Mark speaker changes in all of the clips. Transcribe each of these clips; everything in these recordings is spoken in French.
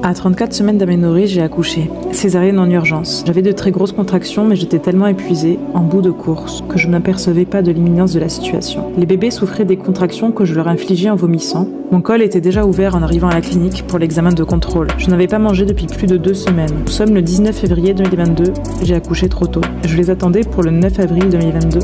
Speaker 1: À 34 semaines d'aménorrhée, j'ai accouché. Césarienne en urgence. J'avais de très grosses contractions, mais j'étais tellement épuisée, en bout de course, que je n'apercevais pas de l'imminence de la situation. Les bébés souffraient des contractions que je leur infligeais en vomissant. Mon col était déjà ouvert en arrivant à la clinique pour l'examen de contrôle. Je n'avais pas mangé depuis plus de 2 semaines. Nous sommes le 19 février 2022. J'ai accouché trop tôt. Je les attendais pour le 9 avril 2022.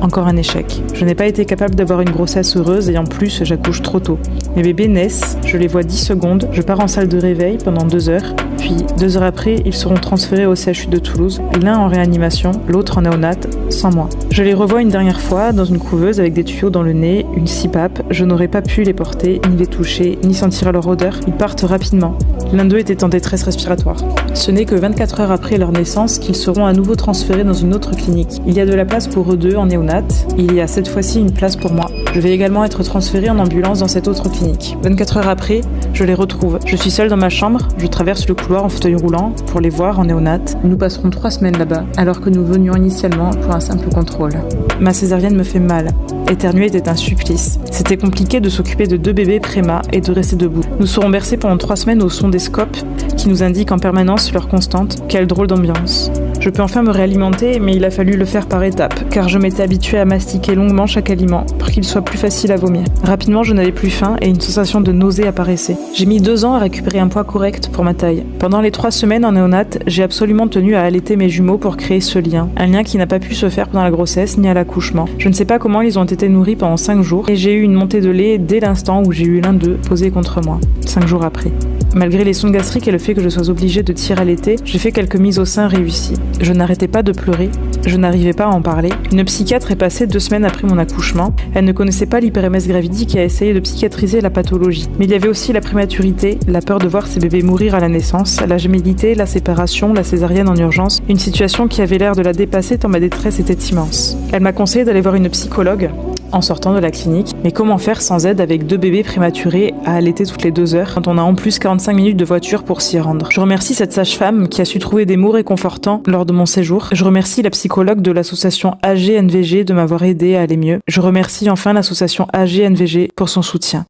Speaker 1: Encore un échec. Je n'ai pas été capable d'avoir une grossesse heureuse et en plus, j'accouche trop tôt. Mes bébés naissent, je les vois 10 secondes, je pars en salle de réveil pendant 2 heures, puis 2 heures après, ils seront transférés au CHU de Toulouse, l'un en réanimation, l'autre en néonat, sans moi. Je les revois une dernière fois dans une couveuse avec des tuyaux dans le nez, une CPAP, je n'aurais pas pu les porter, ni les toucher, ni sentir leur odeur, ils partent rapidement. L'un d'eux était en détresse respiratoire. Ce n'est que 24 heures après leur naissance qu'ils seront à nouveau transférés dans une autre clinique. Il y a de la place pour eux deux en néonat, il y a cette fois-ci une place pour moi. Je vais également être transférée en ambulance dans cette autre clinique. 24 heures après, je les retrouve. Je suis seule dans ma chambre, je traverse le couloir en fauteuil roulant pour les voir en néonat. Nous passerons 3 semaines là-bas, alors que nous venions initialement pour un simple contrôle. Ma césarienne me fait mal. Éternuer était un supplice. C'était compliqué de s'occuper de 2 bébés préma et de rester debout. Nous serons bercés pendant 3 semaines au son des scopes qui nous indiquent en permanence l'heure constante. Quelle drôle d'ambiance. Je peux enfin me réalimenter, mais il a fallu le faire par étapes, car je m'étais habituée à mastiquer longuement chaque aliment pour qu'il soit plus facile à vomir. Rapidement, je n'avais plus faim et une sensation de nausée apparaissait. J'ai mis 2 ans à récupérer un poids correct pour ma taille. Pendant les 3 semaines en néonat, j'ai absolument tenu à allaiter mes jumeaux pour créer ce lien. Un lien qui n'a pas pu se faire pendant la grossesse ni à l'accouchement. Je ne sais pas comment ils ont été nourris pendant 5 jours et j'ai eu une montée de lait dès l'instant où j'ai eu l'un d'eux posé contre moi, 5 jours après. Malgré les sondes gastriques et le fait que je sois obligée de tirer à l'été, j'ai fait quelques mises au sein réussies. Je n'arrêtais pas de pleurer, je n'arrivais pas à en parler. Une psychiatre est passée 2 semaines après mon accouchement. Elle ne connaissait pas l'hyperémèse gravidique et a essayé de psychiatriser la pathologie. Mais il y avait aussi la prématurité, la peur de voir ses bébés mourir à la naissance, la gémellité, la séparation, la césarienne en urgence, une situation qui avait l'air de la dépasser tant ma détresse était immense. Elle m'a conseillé d'aller voir une psychologue en sortant de la clinique. Mais comment faire sans aide avec 2 bébés prématurés à allaiter toutes les 2 heures quand on a en plus 45 minutes de voiture pour s'y rendre? Je remercie cette sage-femme qui a su trouver des mots réconfortants lors de mon séjour. Je remercie la psychologue de l'association AG-NVG de m'avoir aidé à aller mieux. Je remercie enfin l'association AG-NVG pour son soutien.